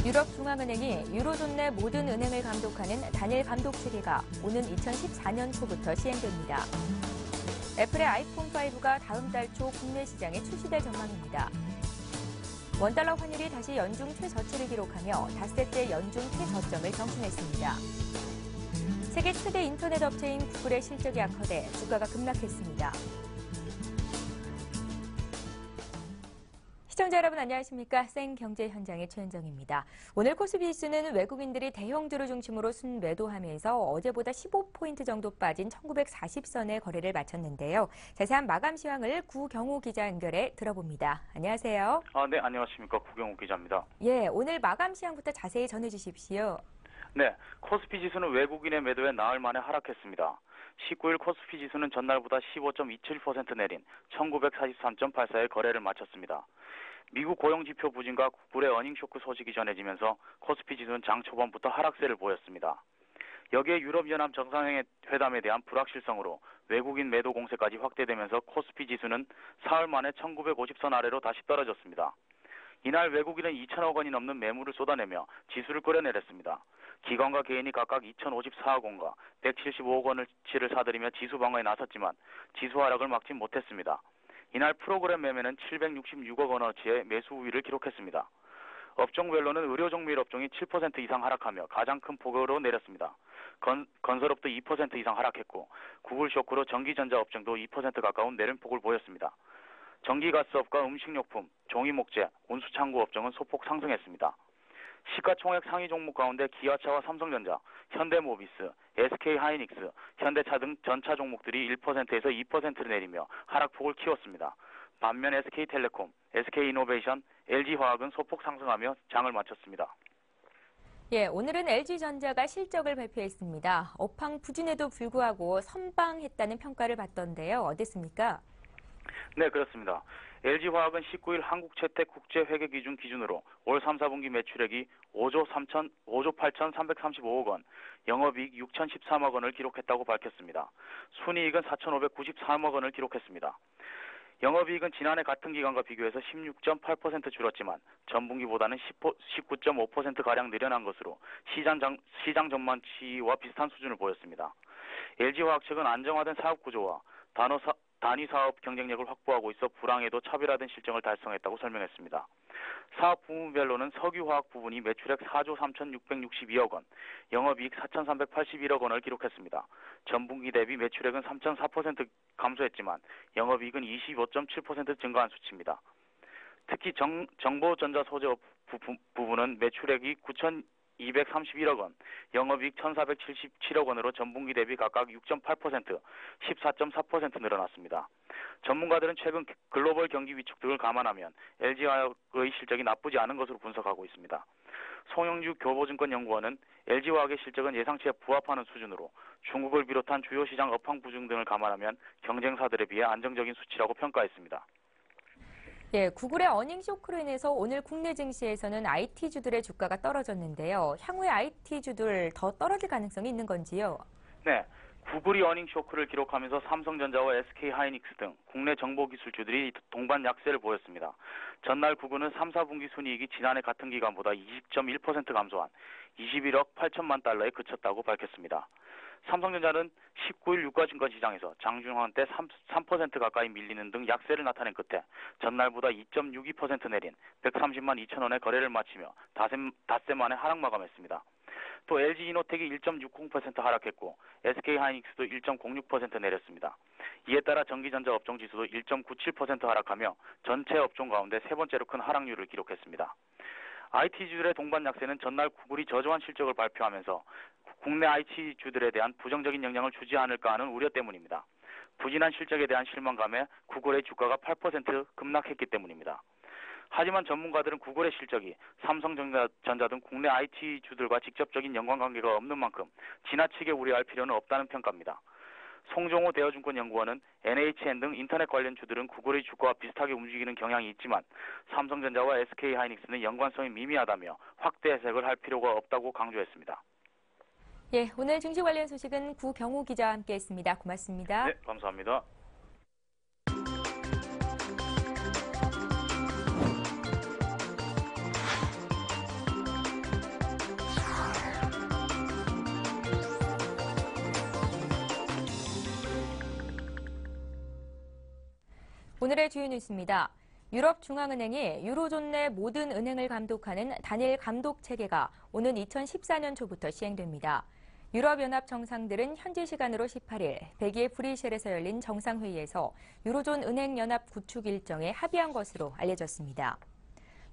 유럽중앙은행이 유로존 내 모든 은행을 감독하는 단일 감독 체계가 오는 2014년 초부터 시행됩니다. 애플의 아이폰 5가 다음 달 초 국내 시장에 출시될 전망입니다. 원달러 환율이 다시 연중 최저치를 기록하며 닷새째 연중 최저점을 경신했습니다. 세계 최대 인터넷 업체인 구글의 실적이 악화돼 주가가 급락했습니다. 시청자 여러분 안녕하십니까? 생경제 현장의 최현정입니다. 오늘 코스피 지수는 외국인들이 대형주를 중심으로 순매도하면서 어제보다 15포인트 정도 빠진 1940선의 거래를 마쳤는데요. 자세한 마감 시황을 구경호 기자 연결해 들어봅니다. 안녕하세요. 네, 안녕하십니까? 구경호 기자입니다. 예, 오늘 마감 시황부터 자세히 전해주십시오. 네, 코스피 지수는 외국인의 매도에 나흘 만에 하락했습니다. 19일 코스피 지수는 전날보다 15.27% 내린 1943.84의 거래를 마쳤습니다. 미국 고용지표 부진과 구글의 어닝쇼크 소식이 전해지면서 코스피 지수는 장 초반부터 하락세를 보였습니다. 여기에 유럽연합 정상회담에 대한 불확실성으로 외국인 매도 공세까지 확대되면서 코스피 지수는 사흘 만에 1950선 아래로 다시 떨어졌습니다. 이날 외국인은 2천억 원이 넘는 매물을 쏟아내며 지수를 끌어내렸습니다. 기관과 개인이 각각 2,054억 원과 175억 원어치를 사들이며 지수 방어에 나섰지만 지수 하락을 막지 못했습니다. 이날 프로그램 매매는 766억 원어치의 매수 우위를 기록했습니다. 업종별로는 의료종밀 업종이 7% 이상 하락하며 가장 큰 폭으로 내렸습니다. 건설업도 2% 이상 하락했고 구글 쇼크로 전기전자 업종도 2% 가까운 내림폭을 보였습니다. 전기가스업과 음식료품, 종이목재, 운수창고 업종은 소폭 상승했습니다. 시가총액 상위 종목 가운데 기아차와 삼성전자, 현대모비스, SK하이닉스, 현대차 등 전차 종목들이 1%에서 2%를 내리며 하락폭을 키웠습니다. 반면 SK텔레콤, SK이노베이션, LG화학은 소폭 상승하며 장을 마쳤습니다. 예, 오늘은 LG전자가 실적을 발표했습니다. 업황 부진에도 불구하고 선방했다는 평가를 받던데요. 어땠습니까? 네, 그렇습니다. LG화학은 19일 한국채택국제회계기준 기준으로 올 3, 4분기 매출액이 5조 8,335억 원, 영업이익 6,013억 원을 기록했다고 밝혔습니다. 순이익은 4,593억 원을 기록했습니다. 영업이익은 지난해 같은 기간과 비교해서 16.8% 줄었지만 전분기보다는 19.5%가량 늘어난 것으로 시장 전망치와 비슷한 수준을 보였습니다. LG화학 측은 안정화된 사업 구조와 단위 사업 경쟁력을 확보하고 있어 불황에도 차별화된 실적을 달성했다고 설명했습니다. 사업 부문별로는 석유화학 부분이 매출액 4조 3,662억 원, 영업이익 4,381억 원을 기록했습니다. 전분기 대비 매출액은 3.4% 감소했지만 영업이익은 25.7% 증가한 수치입니다. 특히 정보전자 소재업 부분은 매출액이 9,231억 원, 영업이익 1,477억 원으로 전분기 대비 각각 6.8%, 14.4% 늘어났습니다. 전문가들은 최근 글로벌 경기 위축 등을 감안하면 LG화학의 실적이 나쁘지 않은 것으로 분석하고 있습니다. 송영주 교보증권연구원은 LG화학의 실적은 예상치에 부합하는 수준으로 중국을 비롯한 주요 시장 업황 부진 등을 감안하면 경쟁사들에 비해 안정적인 수치라고 평가했습니다. 예, 구글의 어닝 쇼크로 인해서 오늘 국내 증시에서는 IT주들의 주가가 떨어졌는데요. 향후에 IT주들 더 떨어질 가능성이 있는 건지요? 네, 구글이 어닝 쇼크를 기록하면서 삼성전자와 SK하이닉스 등 국내 정보기술주들이 동반 약세를 보였습니다. 전날 구글은 3, 4분기 순이익이 지난해 같은 기간보다 20.1% 감소한 21억 8천만 달러에 그쳤다고 밝혔습니다. 삼성전자는 19일 유가증권시장에서 장중한 때 3% 가까이 밀리는 등 약세를 나타낸 끝에 전날보다 2.62% 내린 130만 2천 원의 거래를 마치며 닷새 만에 하락 마감했습니다. 또 LG이노텍이 1.60% 하락했고 SK하이닉스도 1.06% 내렸습니다. 이에 따라 전기전자 업종 지수도 1.97% 하락하며 전체 업종 가운데 세 번째로 큰 하락률을 기록했습니다. IT주들의 동반 약세는 전날 구글이 저조한 실적을 발표하면서 국내 IT주들에 대한 부정적인 영향을 주지 않을까 하는 우려 때문입니다. 부진한 실적에 대한 실망감에 구글의 주가가 8% 급락했기 때문입니다. 하지만 전문가들은 구글의 실적이 삼성전자 등 국내 IT주들과 직접적인 연관관계가 없는 만큼 지나치게 우려할 필요는 없다는 평가입니다. 송종호 대여증권연구원은 NHN 등 인터넷 관련 주들은 구글의 주가와 비슷하게 움직이는 경향이 있지만 삼성전자와 SK하이닉스는 연관성이 미미하다며 확대 해석을 할 필요가 없다고 강조했습니다. 예, 오늘 증시 관련 소식은 구경호 기자와 함께했습니다. 고맙습니다. 네, 감사합니다. 오늘의 주요 뉴스입니다. 유럽중앙은행이 유로존 내 모든 은행을 감독하는 단일 감독 체계가 오는 2014년 초부터 시행됩니다. 유럽연합 정상들은 현지 시간으로 18일 벨기에 브뤼셀에서 열린 정상회의에서 유로존 은행연합 구축 일정에 합의한 것으로 알려졌습니다.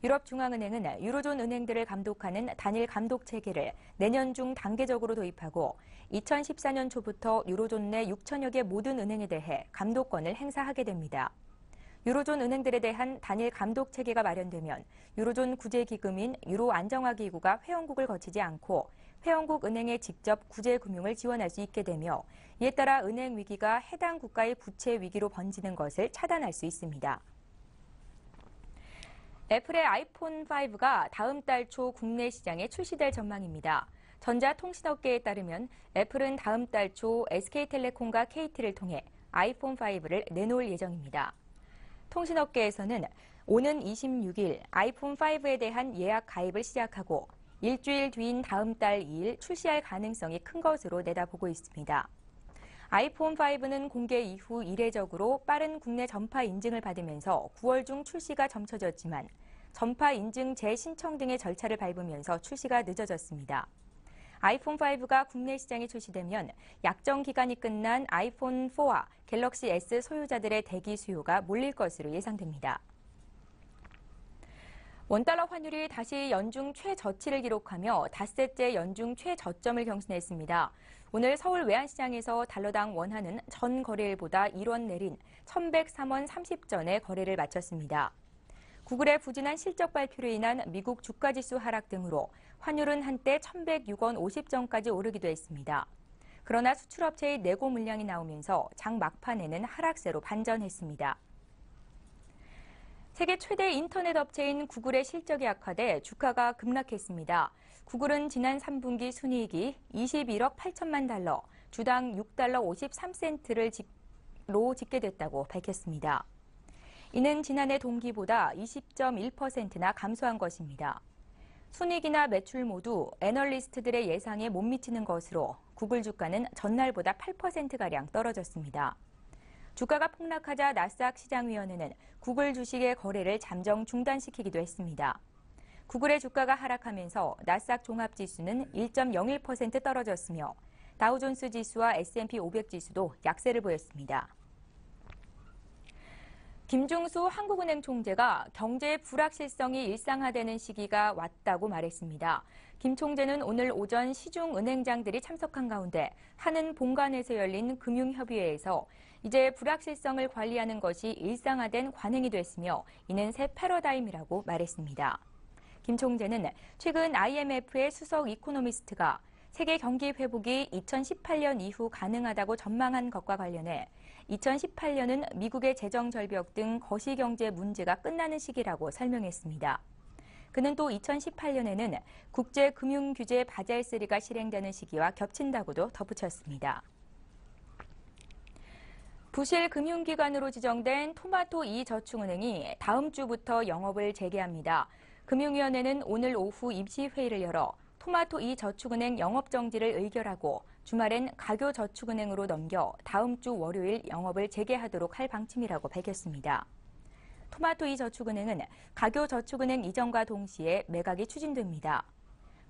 유럽중앙은행은 유로존 은행들을 감독하는 단일 감독 체계를 내년 중 단계적으로 도입하고 2014년 초부터 유로존 내 6천여 개 모든 은행에 대해 감독권을 행사하게 됩니다. 유로존 은행들에 대한 단일 감독 체계가 마련되면 유로존 구제기금인 유로안정화기구가 회원국을 거치지 않고 회원국 은행에 직접 구제금융을 지원할 수 있게 되며 이에 따라 은행 위기가 해당 국가의 부채 위기로 번지는 것을 차단할 수 있습니다. 애플의 아이폰 5가 다음 달 초 국내 시장에 출시될 전망입니다. 전자통신업계에 따르면 애플은 다음 달 초 SK텔레콤과 KT를 통해 아이폰 5를 내놓을 예정입니다. 통신업계에서는 오는 26일 아이폰 5에 대한 예약 가입을 시작하고 일주일 뒤인 다음 달 2일 출시할 가능성이 큰 것으로 내다보고 있습니다. 아이폰 5는 공개 이후 이례적으로 빠른 국내 전파 인증을 받으면서 9월 중 출시가 점쳐졌지만 전파 인증 재신청 등의 절차를 밟으면서 출시가 늦어졌습니다. 아이폰 5가 국내 시장에 출시되면 약정 기간이 끝난 아이폰 4와 갤럭시 S 소유자들의 대기 수요가 몰릴 것으로 예상됩니다. 원달러 환율이 다시 연중 최저치를 기록하며 닷새째 연중 최저점을 경신했습니다. 오늘 서울 외환시장에서 달러당 원화는 전 거래일보다 1원 내린 1,103원 30전에 거래를 마쳤습니다. 구글의 부진한 실적 발표로 인한 미국 주가지수 하락 등으로 환율은 한때 1,106원 50전까지 오르기도 했습니다. 그러나 수출업체의 내고 물량이 나오면서 장 막판에는 하락세로 반전했습니다. 세계 최대 인터넷 업체인 구글의 실적이 악화돼 주가가 급락했습니다. 구글은 지난 3분기 순이익이 21억 8천만 달러, 주당 6달러 53센트로 집계됐다고 밝혔습니다. 이는 지난해 동기보다 20.1%나 감소한 것입니다. 순이익이나 매출 모두 애널리스트들의 예상에 못 미치는 것으로 구글 주가는 전날보다 8%가량 떨어졌습니다. 주가가 폭락하자 나스닥 시장위원회는 구글 주식의 거래를 잠정 중단시키기도 했습니다. 구글의 주가가 하락하면서 나스닥 종합지수는 1.01% 떨어졌으며 다우존스 지수와 S&P 500 지수도 약세를 보였습니다. 김중수 한국은행 총재가 경제의 불확실성이 일상화되는 시기가 왔다고 말했습니다. 김 총재는 오늘 오전 시중 은행장들이 참석한 가운데 한은 본관에서 열린 금융협의회에서 이제 불확실성을 관리하는 것이 일상화된 관행이 됐으며 이는 새 패러다임이라고 말했습니다. 김 총재는 최근 IMF의 수석 이코노미스트가 세계 경기 회복이 2018년 이후 가능하다고 전망한 것과 관련해 2018년은 미국의 재정 절벽 등 거시경제 문제가 끝나는 시기라고 설명했습니다. 그는 또 2018년에는 국제금융규제 바젤 3가 실행되는 시기와 겹친다고도 덧붙였습니다. 부실 금융기관으로 지정된 토마토 이저축은행이 다음 주부터 영업을 재개합니다. 금융위원회는 오늘 오후 임시회의를 열어 토마토 이저축은행 영업정지를 의결하고 주말엔 가교저축은행으로 넘겨 다음 주 월요일 영업을 재개하도록 할 방침이라고 밝혔습니다. 토마토 이저축은행은 가교저축은행 이전과 동시에 매각이 추진됩니다.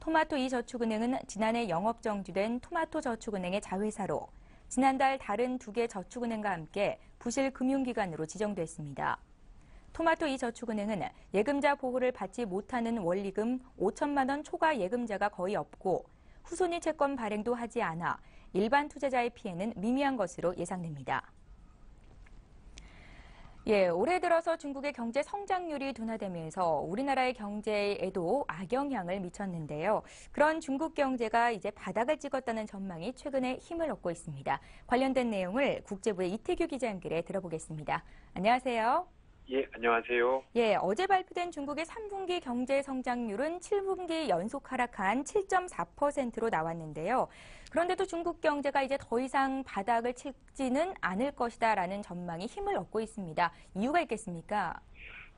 토마토 이저축은행은 지난해 영업정지된 토마토저축은행의 자회사로 지난달 다른 2개 저축은행과 함께 부실 금융기관으로 지정됐습니다. 토마토 이저축은행은 예금자 보호를 받지 못하는 원리금 5천만 원 초과 예금자가 거의 없고 후손이 채권 발행도 하지 않아 일반 투자자의 피해는 미미한 것으로 예상됩니다. 올해 들어서 중국의 경제 성장률이 둔화되면서 우리나라의 경제에도 악영향을 미쳤는데요. 그런 중국 경제가 이제 바닥을 찍었다는 전망이 최근에 힘을 얻고 있습니다. 관련된 내용을 국제부의 이태규 기자 연결해 들어보겠습니다. 안녕하세요. 예, 안녕하세요. 예, 어제 발표된 중국의 3분기 경제 성장률은 7분기 연속 하락한 7.4%로 나왔는데요. 그런데도 중국 경제가 이제 더 이상 바닥을 치지는 않을 것이다라는 전망이 힘을 얻고 있습니다. 이유가 있겠습니까?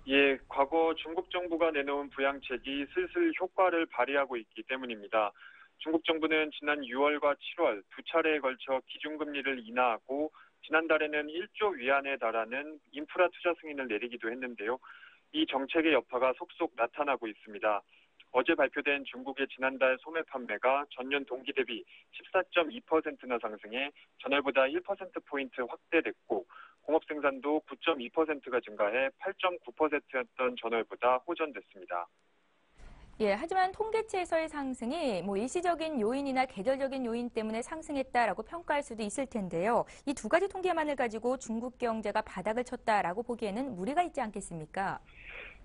예, 과거 중국 정부가 내놓은 부양책이 슬슬 효과를 발휘하고 있기 때문입니다. 중국 정부는 지난 6월과 7월 두 차례에 걸쳐 기준금리를 인하하고 지난달에는 1조 위안에 달하는 인프라 투자 승인을 내리기도 했는데요. 이 정책의 여파가 속속 나타나고 있습니다. 어제 발표된 중국의 지난달 소매 판매가 전년 동기 대비 14.2%나 상승해 전월보다 1%포인트 확대됐고 공업 생산도 9.2%가 증가해 8.9%였던 전월보다 호전됐습니다. 예, 하지만 통계치에서의 상승이 일시적인 요인이나 계절적인 요인 때문에 상승했다라고 평가할 수도 있을 텐데요. 이 두 가지 통계만을 가지고 중국 경제가 바닥을 쳤다라고 보기에는 무리가 있지 않겠습니까?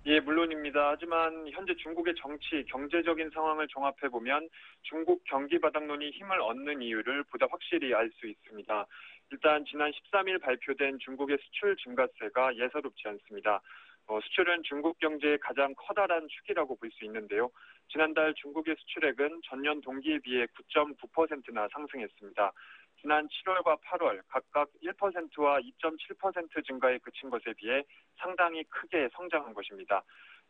예, 물론입니다. 하지만 현재 중국의 정치, 경제적인 상황을 종합해보면 중국 경기 바닥론이 힘을 얻는 이유를 보다 확실히 알 수 있습니다. 일단 지난 13일 발표된 중국의 수출 증가세가 예사롭지 않습니다. 수출은 중국 경제의 가장 커다란 축이라고 볼 수 있는데요. 지난달 중국의 수출액은 전년 동기에 비해 9.9%나 상승했습니다. 지난 7월과 8월 각각 1%와 2.7% 증가에 그친 것에 비해 상당히 크게 성장한 것입니다.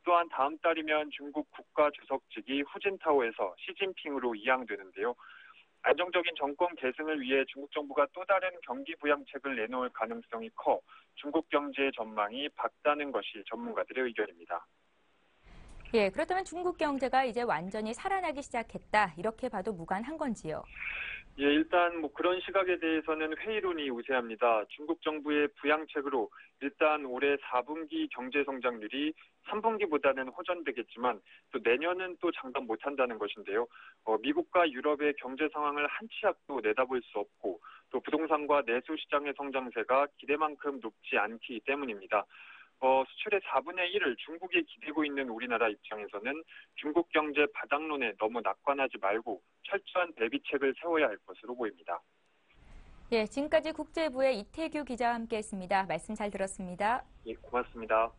또한 다음 달이면 중국 국가 주석직이 후진타오에서 시진핑으로 이양되는데요. 안정적인 정권 계승을 위해 중국 정부가 또 다른 경기 부양책을 내놓을 가능성이 커 중국 경제의 전망이 밝다는 것이 전문가들의 의견입니다. 예, 그렇다면 중국 경제가 이제 완전히 살아나기 시작했다 이렇게 봐도 무관한 건지요? 예, 일단 그런 시각에 대해서는 회의론이 우세합니다. 중국 정부의 부양책으로 일단 올해 4분기 경제 성장률이 3분기보다는 호전되겠지만 또 내년은 또 장담 못한다는 것인데요. 미국과 유럽의 경제 상황을 한 치 앞도 내다볼 수 없고 또 부동산과 내수 시장의 성장세가 기대만큼 높지 않기 때문입니다. 수출의 4분의 1을 중국에 기대고 있는 우리나라 입장에서는 중국 경제 바닥론에 너무 낙관하지 말고 철저한 대비책을 세워야 할 것으로 보입니다. 예, 지금까지 국제부의 이태규 기자와 함께했습니다. 말씀 잘 들었습니다. 예, 고맙습니다.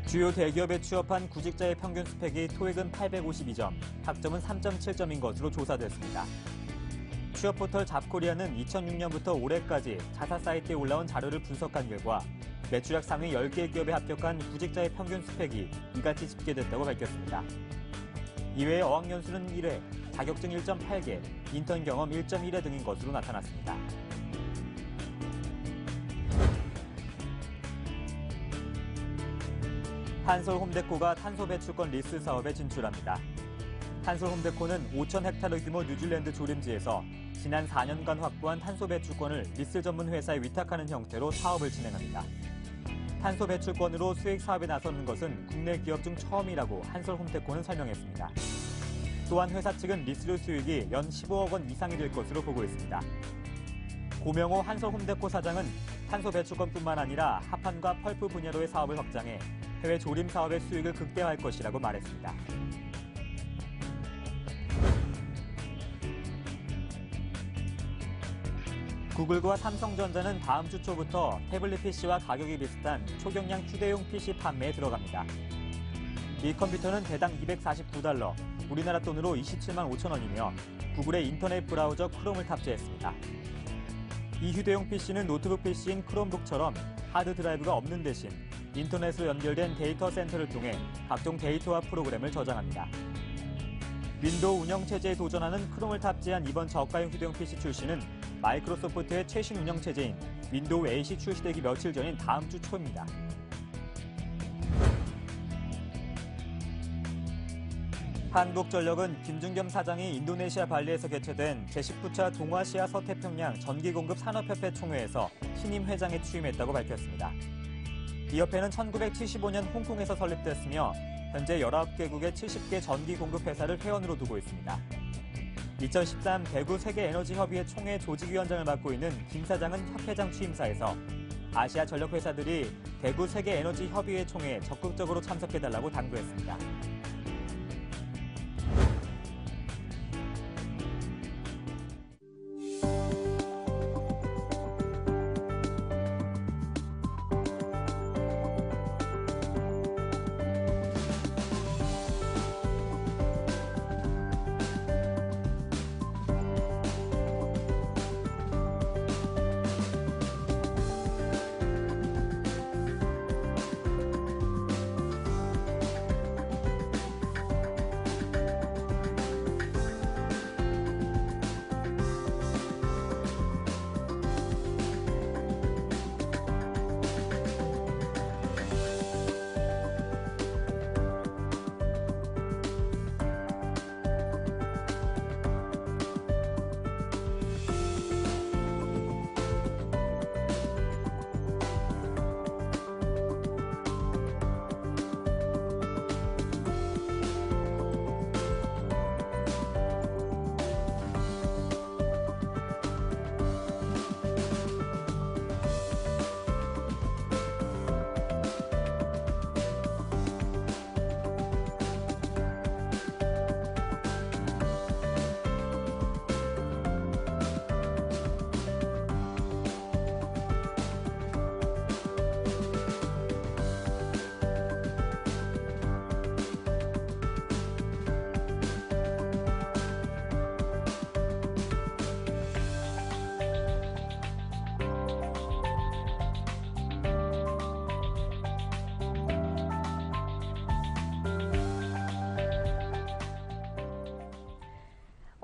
주요 대기업에 취업한 구직자의 평균 스펙이 토익은 852점, 학점은 3.7점인 것으로 조사됐습니다. 취업 포털 잡코리아는 2006년부터 올해까지 자사 사이트에 올라온 자료를 분석한 결과 매출액 상위 10개 기업에 합격한 구직자의 평균 스펙이 이같이 집계됐다고 밝혔습니다. 이외에 어학연수는 1회, 자격증 1.8개, 인턴 경험 1.1회 등인 것으로 나타났습니다. 한솔 홈데코가 탄소 배출권 리스 사업에 진출합니다. 한솔 홈데코는 5,000헥타르 규모 뉴질랜드 조림지에서 지난 4년간 확보한 탄소 배출권을 리스 전문 회사에 위탁하는 형태로 사업을 진행합니다. 탄소 배출권으로 수익 사업에 나서는 것은 국내 기업 중 처음이라고 한솔 홈데코는 설명했습니다. 또한 회사 측은 리스료 수익이 연 15억 원 이상이 될 것으로 보고 있습니다. 고명호 한솔 홈데코 사장은 탄소 배출권뿐만 아니라 합판과 펄프 분야로의 사업을 확장해 해외 조림 사업의 수익을 극대화할 것이라고 말했습니다. 구글과 삼성전자는 다음 주 초부터 태블릿 PC와 가격이 비슷한 초경량 휴대용 PC 판매에 들어갑니다. 이 컴퓨터는 대당 $249, 우리나라 돈으로 27만 5천 원이며 구글의 인터넷 브라우저 크롬을 탑재했습니다. 이 휴대용 PC는 노트북 PC인 크롬북처럼 하드 드라이브가 없는 대신 인터넷으로 연결된 데이터 센터를 통해 각종 데이터와 프로그램을 저장합니다. 윈도우 운영체제에 도전하는 크롬을 탑재한 이번 저가형 휴대용 PC 출시는 마이크로소프트의 최신 운영체제인 윈도우 8이 출시되기 며칠 전인 다음 주 초입니다. 한국전력은 김준겸 사장이 인도네시아 발리에서 개최된 제19차 동아시아 서태평양 전기공급 산업협회 총회에서 신임 회장에 취임했다고 밝혔습니다. 이 협회는 1975년 홍콩에서 설립됐으며 현재 19개국의 70개 전기공급 회사를 회원으로 두고 있습니다. 2013 대구 세계에너지협의회 총회 조직위원장을 맡고 있는 김 사장은 협회장 취임사에서 아시아 전력회사들이 대구 세계에너지협의회 총회에 적극적으로 참석해달라고 당부했습니다.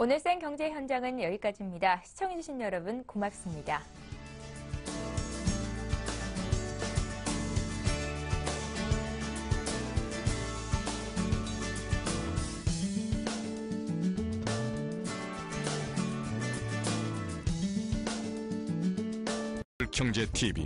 오늘 생경제 현장은 여기까지입니다. 시청해주신 여러분 고맙습니다. 경제 TV